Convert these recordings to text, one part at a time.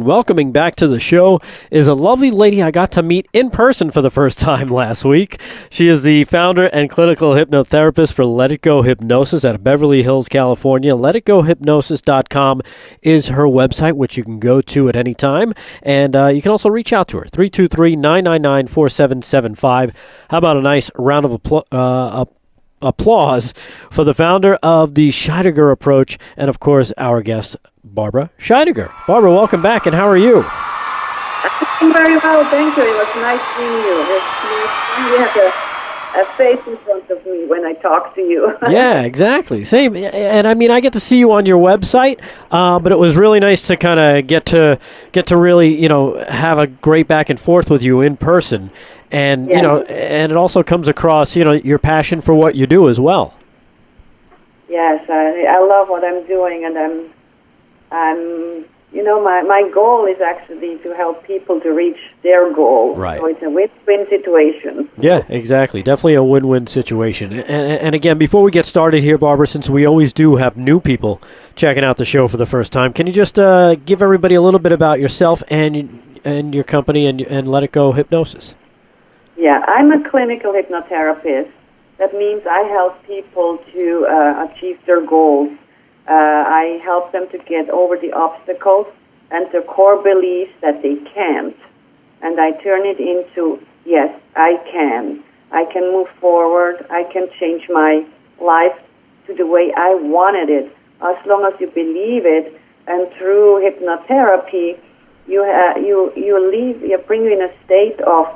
Welcoming back to the show is a lovely lady I got to meet in person for the first time last week. She is the founder and clinical hypnotherapist for Let It Go Hypnosis out of Beverly Hills, California. LetItGoHypnosis.com is her website, which you can go to at any time. And you can also reach out to her, 323-999-4775. How about a nice round of applause for the founder of the Scheidegger approach and, of course, our guest, Barbara Scheidegger. Barbara, welcome back, and how are you? I'm very well, thank you. It was nice seeing you. You have a face in front of me when I talk to you. Yeah, exactly. Same. And I mean, I get to see you on your website, but it was really nice to kind of get to really, have a great back and forth with you in person. And, yes. And it also comes across, your passion for what you do as well. Yes, I love what I'm doing, and my goal is actually to help people to reach their goal. Right. So it's a win-win situation. Yeah, exactly. Definitely a win-win situation. And again, before we get started here, Barbara, since we always do have new people checking out the show for the first time, can you just give everybody a little bit about yourself and your company and Let It Go Hypnosis? Yeah, I'm a clinical hypnotherapist. That means I help people to achieve their goals. I help them to get over the obstacles and the core beliefs that they can't. And I turn it into, yes, I can. I can move forward. I can change my life to the way I wanted it, as long as you believe it. And through hypnotherapy, you bring you in a state of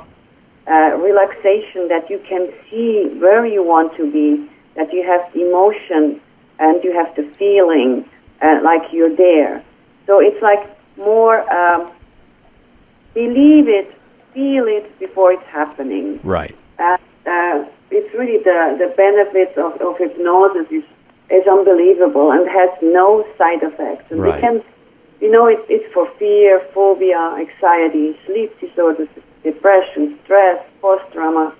relaxation, that you can see where you want to be, that you have the emotion and you have the feeling like you're there. So it's like more believe it, feel it before it's happening. Right. It's really the benefits of hypnosis is unbelievable and has no side effects. And right. we can, it's for fear, phobia, anxiety, sleep disorders, depression, stress, post-trauma,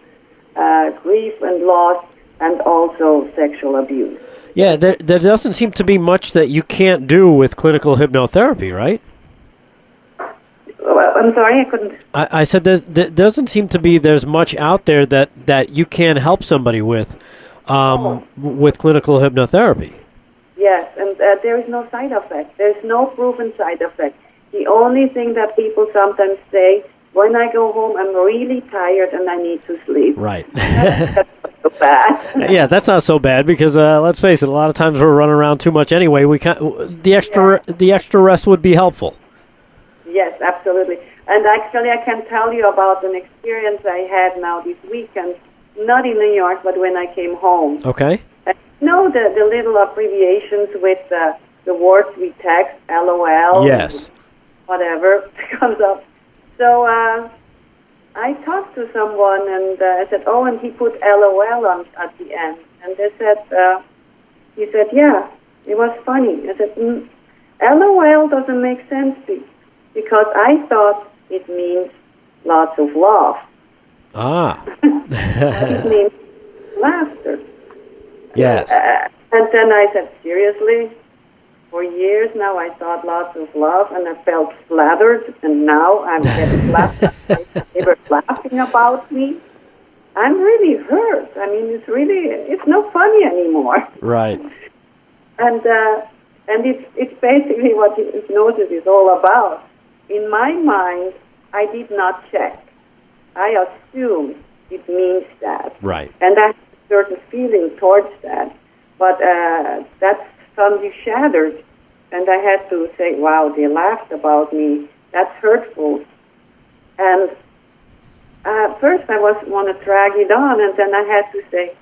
grief and loss, and also sexual abuse. Yeah, there doesn't seem to be much that you can't do with clinical hypnotherapy, right? I'm sorry, I couldn't... I said there doesn't seem to be there's much out there that you can help somebody with clinical hypnotherapy. Yes, and there is no side effect. There's no proven side effect. The only thing that people sometimes say, when I go home, I'm really tired and I need to sleep. Right. That's not so bad. Yeah, that's not so bad because let's face it, a lot of times we're running around too much anyway. The extra rest would be helpful. Yes, absolutely. And actually, I can tell you about an experience I had now this weekend, not in New York, but when I came home. Okay. The little abbreviations with the words we text, LOL. Yes. Whatever comes up. So I talked to someone, and I said, oh, and he put LOL on at the end. And they said, he said, yeah, it was funny. I said, LOL doesn't make sense because I thought it means lots of love. Ah. It means laughter. Yes. And then I said, seriously? For years now, I thought lots of love, and I felt flattered, and now I'm getting flattered. They were laughing about me. I'm really hurt. I mean, it's not funny anymore. Right. And it's basically what hypnosis is all about. In my mind, I did not check. I assumed it means that. Right. And I have a certain feeling towards that. But that's suddenly shattered, and I had to say, wow, they laughed about me. That's hurtful. And first I want to drag it on, and then I had to say,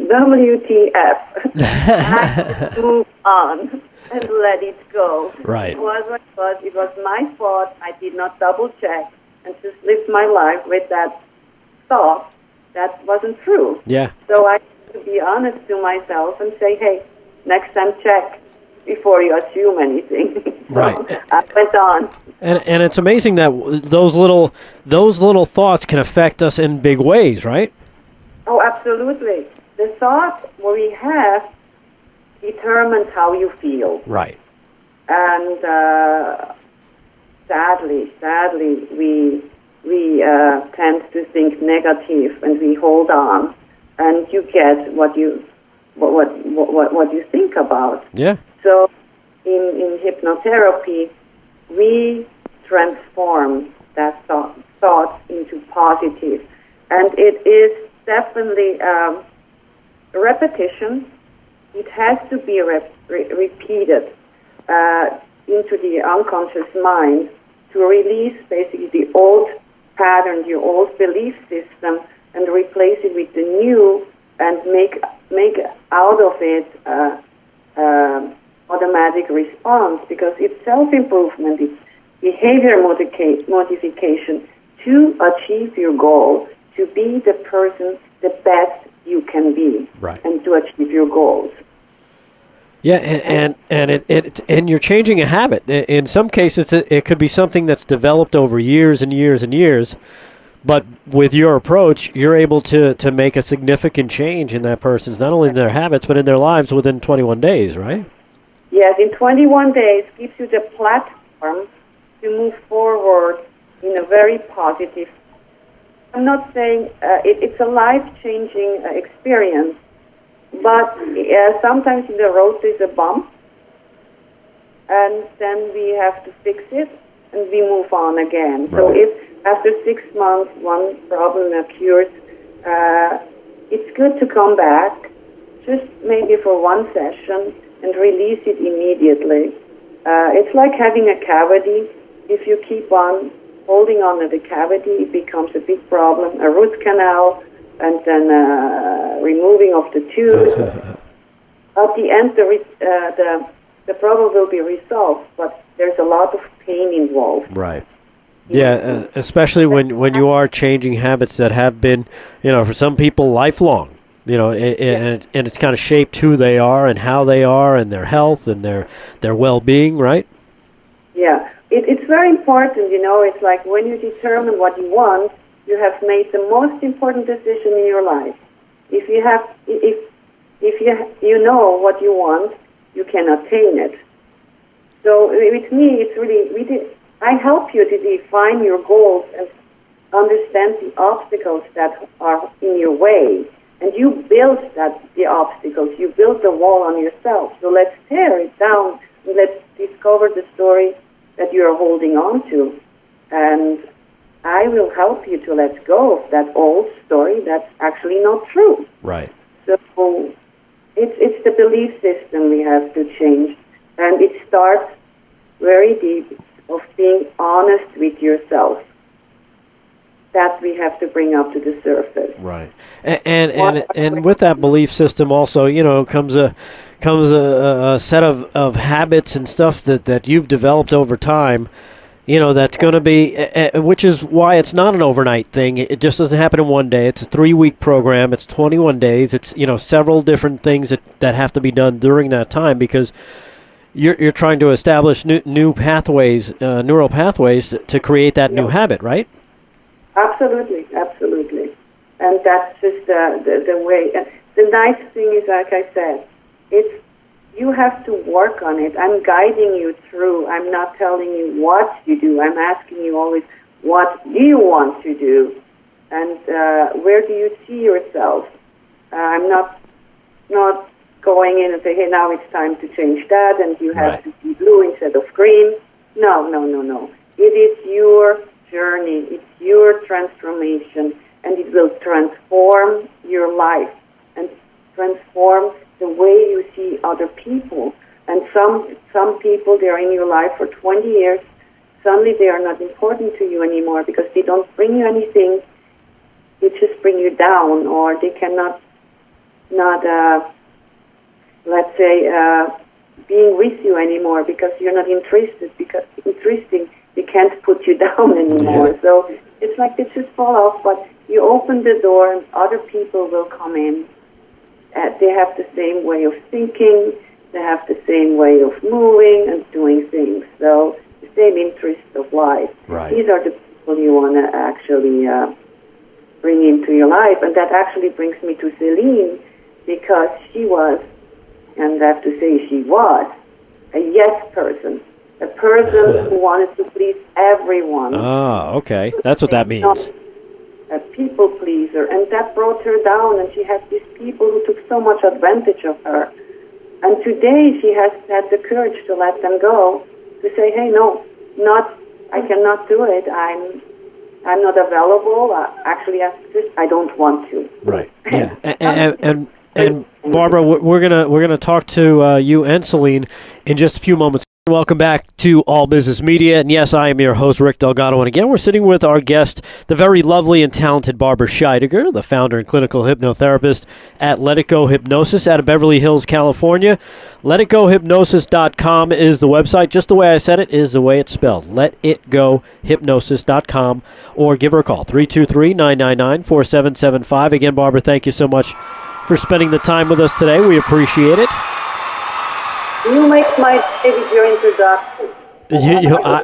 WTF. I had to move on and let it go. Right. It was what it was. It was my fault. I did not double check and just lived my life with that thought. That wasn't true. Yeah. So I had to be honest to myself and say, hey, next time check before you assume anything. Right. I went on. And it's amazing that those little thoughts can affect us in big ways, right? Oh, absolutely. The thought we have determines how you feel. Right. And sadly, we tend to think negative, and we hold on, and you get what you think about. Yeah. So in hypnotherapy, we transform that thought into positive, and it is definitely repetition. It has to be repeated into the unconscious mind to release basically the old pattern, the old belief system, and replace it with the new, and make out of it automatic response, because it's self-improvement, it's behavior modification to achieve your goal, to be the person, the best you can be, right, and to achieve your goals. Yeah, and you're changing a habit. In some cases, it could be something that's developed over years and years and years, but with your approach, you're able to make a significant change in that person's, not only in their habits, but in their lives within 21 days, right? Yes, in 21 days gives you the platform to move forward in a very positive. I'm not saying it's a life-changing experience, but sometimes in the road there's a bump, and then we have to fix it, and we move on again. Right. So if after 6 months one problem occurs, it's good to come back, just maybe for one session, and release it immediately. It's like having a cavity. If you keep on holding on to the cavity, it becomes a big problem, a root canal, and then removing of the tooth. At the end, the problem will be resolved, but there's a lot of pain involved. Right. Yeah, especially when you are changing habits that have been, for some people, lifelong. And it's kind of shaped who they are and how they are and their health and their well-being, right? Yeah. It's very important, it's like when you determine what you want, you have made the most important decision in your life. If you know what you want, you can attain it. So with me, it's really, I help you to define your goals and understand the obstacles that are in your way. And you build the obstacles, you build the wall on yourself. So let's tear it down and let's discover the story that you're holding on to. And I will help you to let go of that old story that's actually not true. Right. So it's the belief system we have to change. And it starts very deep of being honest with yourself. That we have to bring up to the surface. Right. And with that belief system also, comes a set of habits and stuff that you've developed over time, that's going to be, which is why it's not an overnight thing. It just doesn't happen in one day. It's a 3-week program. It's 21 days. It's, several different things that have to be done during that time, because you're trying to establish new pathways, neural pathways to create that new habit, right? Absolutely. And that's just the way. And the nice thing is, like I said, you have to work on it. I'm guiding you through. I'm not telling you what to do. I'm asking you always, what do you want to do? And where do you see yourself? I'm not going in and say, hey, now it's time to change that, and you have to see blue instead of green. No. It is your journey. It's your transformation, and it will transform your life and transform the way you see other people. And some people, they are in your life for 20 years. Suddenly they are not important to you anymore because they don't bring you anything. They just bring you down, or they cannot let's say, being with you anymore because you're not interesting. They can't put you down anymore. Yeah. So it's like they just fall off, but you open the door and other people will come in. They have the same way of thinking, they have the same way of moving and doing things. So the same interest of life. Right. These are the people you want to actually bring into your life. And that actually brings me to Celine, because she was And I have to say she was a yes person, a person who wanted to please everyone. Ah, okay. That's what that means. A people pleaser, and that brought her down, and she had these people who took so much advantage of her. And today she has had the courage to let them go, to say, hey, no, I cannot do it. I'm not available. Actually, I don't want to. Right. Yeah. And Barbara, we're gonna talk to you and Celine in just a few moments. Welcome back to All Business Media, and yes, I am your host, Rick Delgado, and again, we're sitting with our guest, the very lovely and talented Barbara Scheidegger, the founder and clinical hypnotherapist at Let It Go Hypnosis out of Beverly Hills, California. LetItGoHypnosis.com is the website. Just the way I said it is the way it's spelled. LetItGoHypnosis.com, or give her a call, 323-999-4775. Again, Barbara, thank you so much for spending the time with us today. We appreciate it. You make my day with your introduction.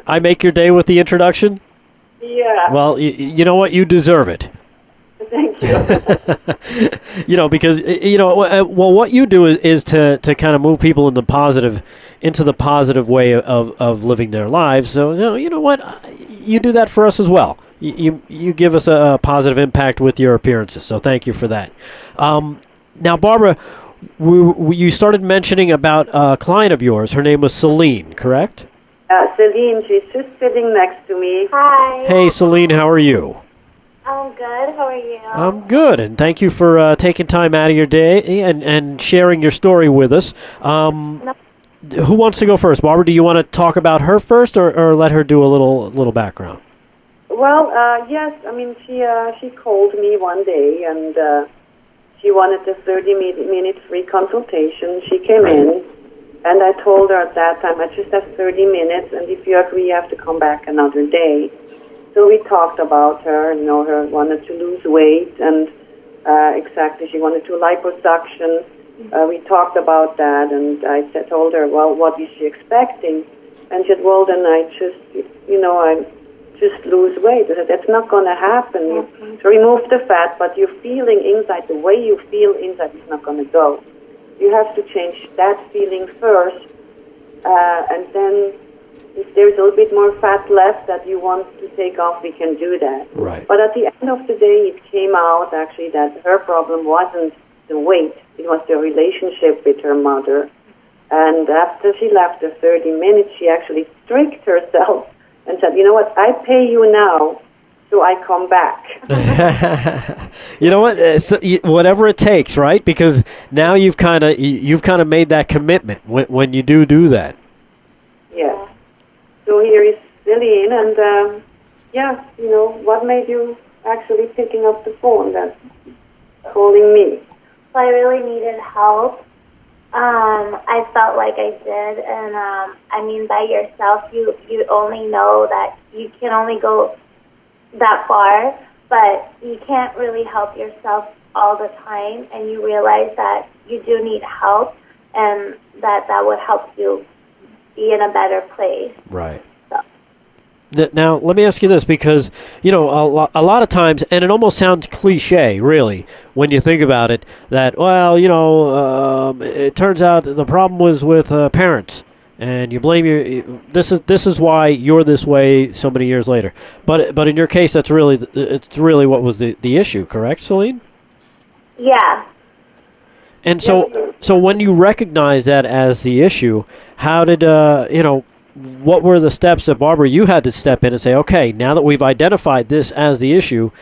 I make your day with the introduction? Yeah. Well, you know what? You deserve it. Thank you. Because, what you do is to kind of move people into the positive way of living their lives. So, you know what? You do that for us as well. You give us a positive impact with your appearances. So thank you for that. Now, Barbara, you started mentioning about a client of yours. Her name was Celine, correct? Celine, she's just sitting next to me. Hi. Hey, Celine, how are you? I'm good. How are you? I'm good, and thank you for taking time out of your day and sharing your story with us. Who wants to go first? Barbara, do you want to talk about her first, or let her do a little background? Well, yes. I mean, she called me one day, and she wanted a 30-minute free consultation. She came in, and I told her at that time, I just have 30 minutes, and if you agree, you have to come back another day. So we talked about her, her wanted to lose weight, and exactly, she wanted to liposuction. We talked about that, and I told her, well, what is she expecting? And she said, well, then I just lose weight. I said, that's not going to happen. You remove the fat, but your feeling inside, the way you feel inside is not going to go. You have to change that feeling first, and then if there's a little bit more fat left that you want to take off, we can do that. Right. But at the end of the day, it came out actually that her problem wasn't the weight, it was the relationship with her mother. And after she left the 30 minutes, she actually tricked herself and said, you know what, I pay you now, so I come back. You know what? Whatever it takes, right? Because now you've kind of made that commitment when you do that. Yeah. So here is Celine, and what made you actually picking up the phone and calling me? So I really needed help. I felt like I did, and by yourself, you only know that you can only go that far, but you can't really help yourself all the time, and you realize that you do need help, and that would help you be in a better place. Right. Now, let me ask you this, because, a lot of times, and it almost sounds cliche, really, when you think about it, that, it turns out the problem was with parents, and you blame this is why you're this way so many years later. But in your case, it's really what was the issue, correct, Celine? Yeah. And so when you recognize that as the issue, how did, what were the steps that, Barbara, you had to step in and say, okay, now that we've identified this as the issue,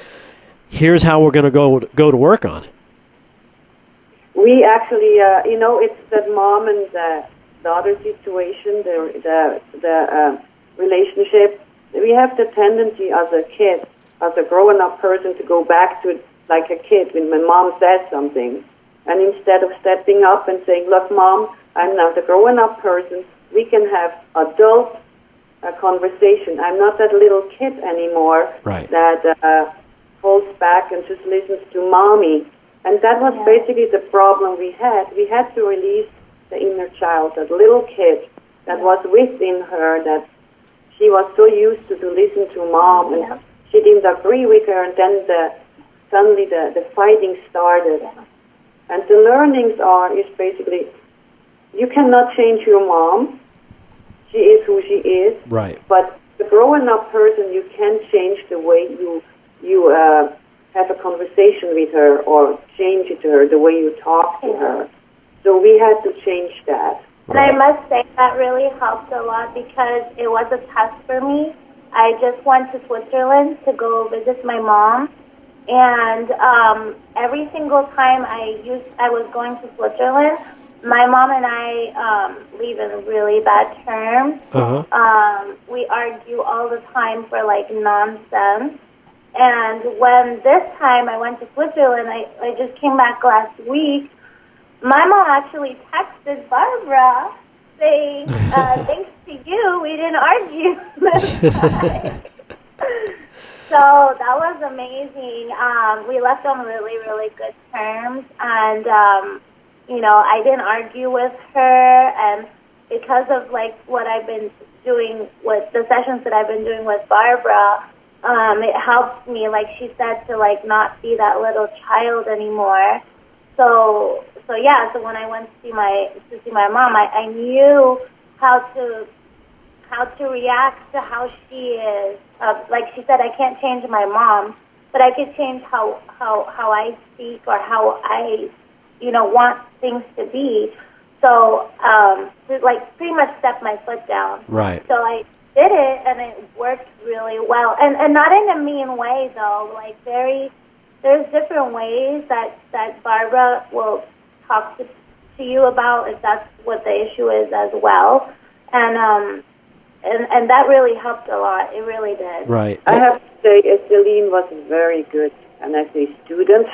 here's how we're going to go to work on it? We actually, it's the mom and the daughter situation, the relationship. We have the tendency as a kid, as a grown-up person, to go back to it like a kid when my mom says something. And instead of stepping up and saying, look, Mom, I'm now the grown-up person, we can have adult conversation. I'm not that little kid anymore that holds back and just listens to Mommy. And that was basically the problem we had. We had to release the inner child, that little kid that was within her, that she was so used to listen to Mom, and she didn't agree with her, and then suddenly the fighting started. And the learnings is basically you cannot change your mom. She is who she is. Right. But the grown-up person, you can change the way you have a conversation with her or change it to her, the way you talk to her. So we had to change that. And I must say that really helped a lot because it was a test for me. I just went to Switzerland to go visit my mom, and every single time I was going to Switzerland, my mom and I leave in really bad terms. We argue all the time for like nonsense. And when this time I went to Switzerland, I just came back last week. My mom actually texted Barbara saying, thanks to you, we didn't argue this time. So that was amazing. We left on really, really good terms. And, I didn't argue with her. And because of, like, what I've been doing with the sessions that I've been doing with Barbara, it helps me, like she said, to, like, not be that little child anymore. So when I went to see my mom, I knew how to react to how she is. Like she said, I can't change my mom, but I could change how I speak or how I, want things to be. So, like pretty much step my foot down. Right. So I did it, and it worked really well, and not in a mean way though. Like there's different ways that Barbara will talk to you about if that's what the issue is as well, and that really helped a lot. It really did. Right. I have to say, Celine was very good, and as a student.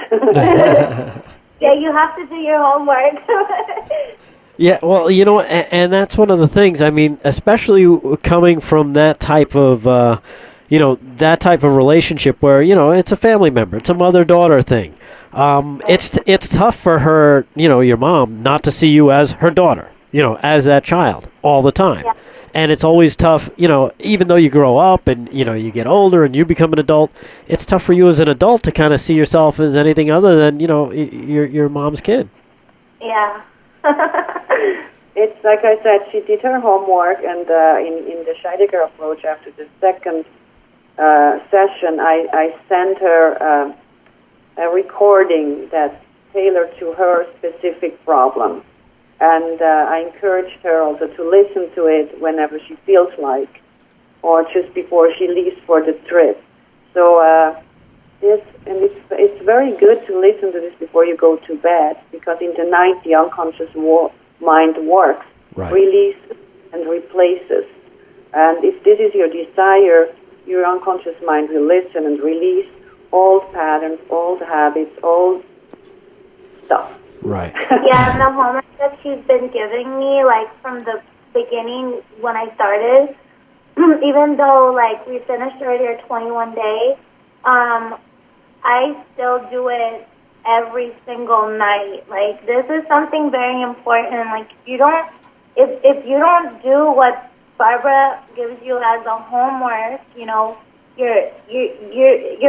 Yeah, you have to do your homework. Yeah, well, and that's one of the things. I mean, especially coming from that type of, that type of relationship where, it's a family member, it's a mother-daughter thing. It's tough for her, your mom, not to see you as her daughter, as that child all the time. Yeah. And it's always tough, even though you grow up and, you get older and you become an adult, it's tough for you as an adult to kind of see yourself as anything other than, your mom's kid. Yeah. It's like I said, she did her homework, and in the Scheidegger approach, after the second session, I sent her a recording that's tailored to her specific problem. And I encouraged her also to listen to it whenever she feels like, or just before she leaves for the trip. So it's very good to listen to this before you go to bed, because in the night the unconscious mind works, right, releases and replaces. And if this is your desire, your unconscious mind will listen and release old patterns, old habits, old stuff. Right. Yeah, and the homework that she's been giving me, like from the beginning when I started, even though like we finished already our 21 days, I still do it every single night. Like this is something very important. Like if you don't do what Barbara gives you as a homework, you're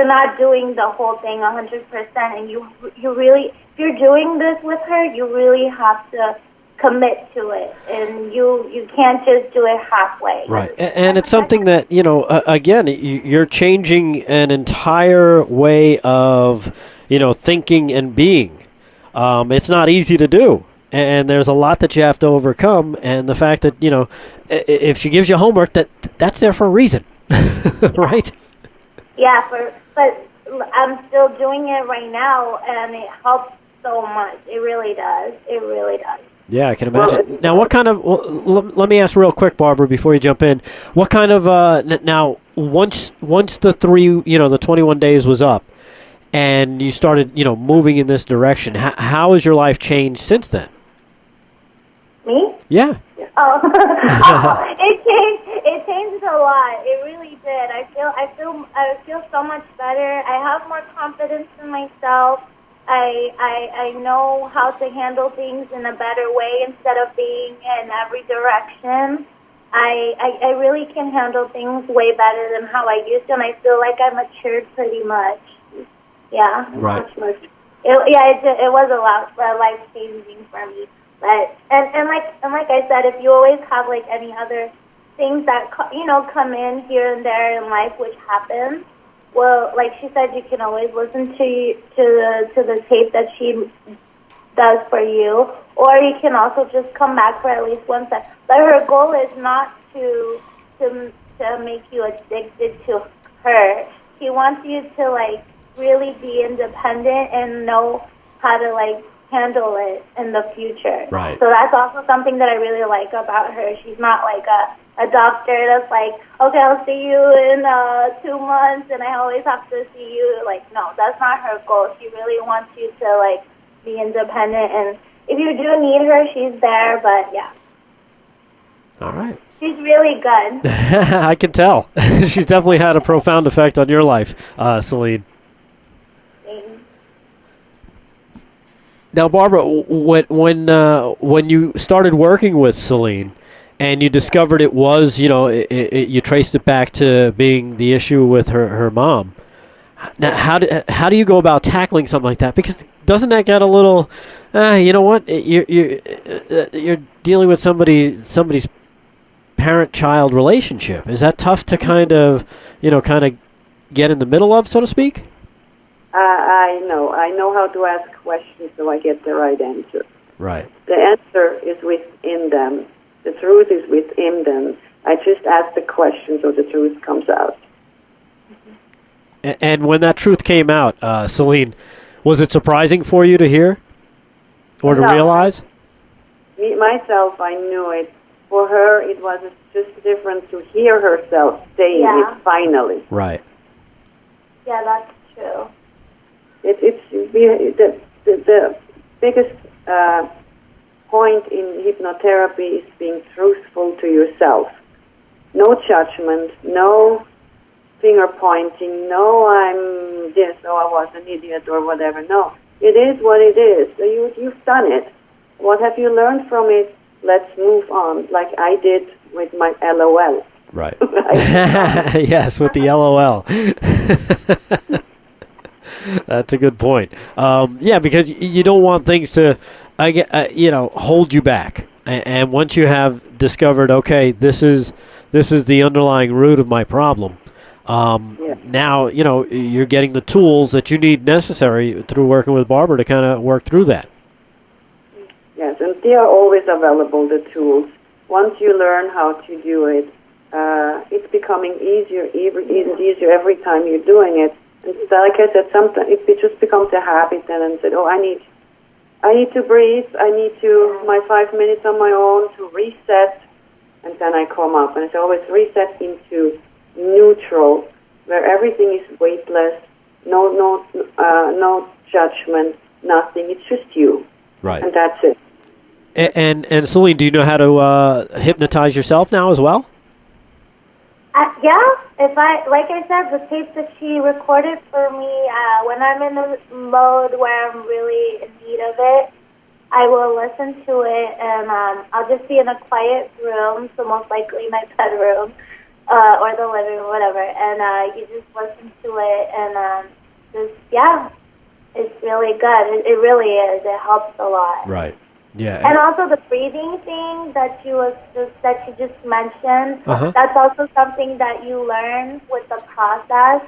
not doing the whole thing 100%, and you really, if you're doing this with her, you really have to commit to it, and you can't just do it halfway. Right, and it's something that, again, you're changing an entire way of, thinking and being. It's not easy to do, and there's a lot that you have to overcome, and the fact that, if she gives you homework, that's there for a reason, right? Yeah, but I'm still doing it right now, and it helps so much. It really does. It really does. Yeah, I can imagine. Now, what kind of? Well, let me ask real quick, Barbara, before you jump in. What kind of? Now, once the 21 days was up, and you started, moving in this direction. How has your life changed since then? Me? Yeah. Oh, it changed a lot. It really did. I feel so much better. I have more confidence in myself. I know how to handle things in a better way instead of being in every direction. I really can handle things way better than how I used to, and I feel like I matured pretty much. Yeah. Right. It was a lot life changing for me. But and like I said, if you always have like any other things that come in here and there in life, which happens, well, like she said, you can always listen to the tape that she does for you, or you can also just come back for at least one time. But her goal is not to make you addicted to her. She wants you to like really be independent and know how to like handle it in the future. Right. So that's also something that I really like about her. She's not like a doctor that's like, okay, I'll see you in 2 months and I always have to see you. Like, no, that's not her goal. She really wants you to like be independent, and if you do need her, she's there. But yeah. All right. She's really good. I can tell. She's definitely had a profound effect on your life, Celine. Thanks. Now, Barbara, when you started working with Celine and you discovered it was, you traced it back to being the issue with her mom. Now, how do you go about tackling something like that? Because doesn't that get a little, you know what? You're dealing with somebody's parent-child relationship. Is that tough to kind of get in the middle of, so to speak? I know how to ask questions so I get the right answer. Right. The answer is within them. The truth is within them. I just ask the question so the truth comes out. And when that truth came out, Celine, was it surprising for you to hear or to realize? Me, myself, I knew it. For her, it was just different to hear herself saying it finally. Right. Yeah, that's true. The biggest point in hypnotherapy is being truthful to yourself. No judgment, no finger pointing, no I'm this, or I was an idiot or whatever. No, it is what it is. So you've done it. What have you learned from it? Let's move on, like I did with my LOL. Right. Yes, with the LOL. That's a good point. Yeah, because you don't want things to, hold you back. And once you have discovered, okay, this is the underlying root of my problem. Now, you're getting the tools that you need necessary through working with Barbara to kind of work through that. Yes, and they are always available, the tools. Once you learn how to do it, it's becoming easier every time you're doing it. And like I said, sometimes it just becomes a habit then, and said, I need to breathe, I need to my 5 minutes on my own to reset, and then I come up. And it's always reset into neutral, where everything is weightless, no judgment, nothing. It's just you. Right. And that's it. And Celine, do you know how to hypnotize yourself now as well? Yeah. Like I said, the tape that she recorded for me, when I'm in a mode where I'm really in need of it, I will listen to it, and I'll just be in a quiet room, so most likely my bedroom or the living room, whatever, and you just listen to it, and it's really good. It really is. It helps a lot. Right. Yeah. And also the breathing thing that you just mentioned, Uh-huh. that's also something that you learn with the process,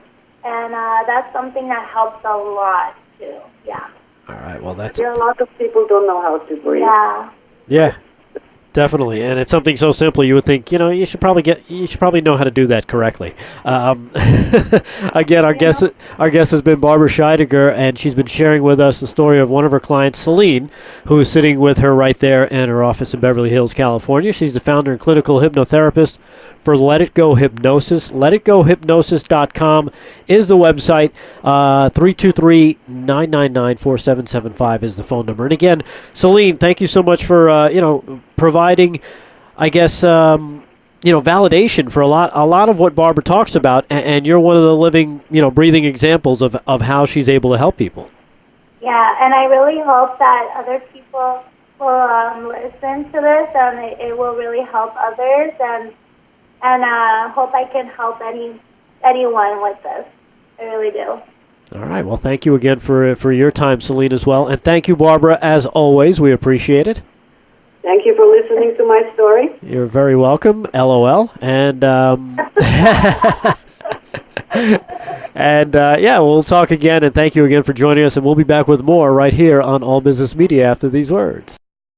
and that's something that helps a lot too. Yeah. All right. Well, that's A lot of people don't know how to breathe. yeah. Definitely, and it's something so simple. You would think, you should probably know how to do that correctly. Again, our guest has been Barbara Scheidegger, and she's been sharing with us the story of one of her clients, Celine, who is sitting with her right there in her office in Beverly Hills, California. She's the founder and clinical hypnotherapist for Let It Go Hypnosis. LetItGoHypnosis.com is the website. 323-999-4775 is the phone number. And again, Celine, thank you so much for providing, I guess, validation for a lot of what Barbara talks about, and you're one of the living, breathing examples of how she's able to help people. Yeah, and I really hope that other people will listen to this, and it will really help others, and hope I can help anyone with this. I really do. All right. Well, thank you again for your time, Celine, as well, and thank you, Barbara, as always. We appreciate it. Thank you for listening to my story. You're very welcome. LOL. And yeah, we'll talk again. And thank you again for joining us. And we'll be back with more right here on All Business Media after these words.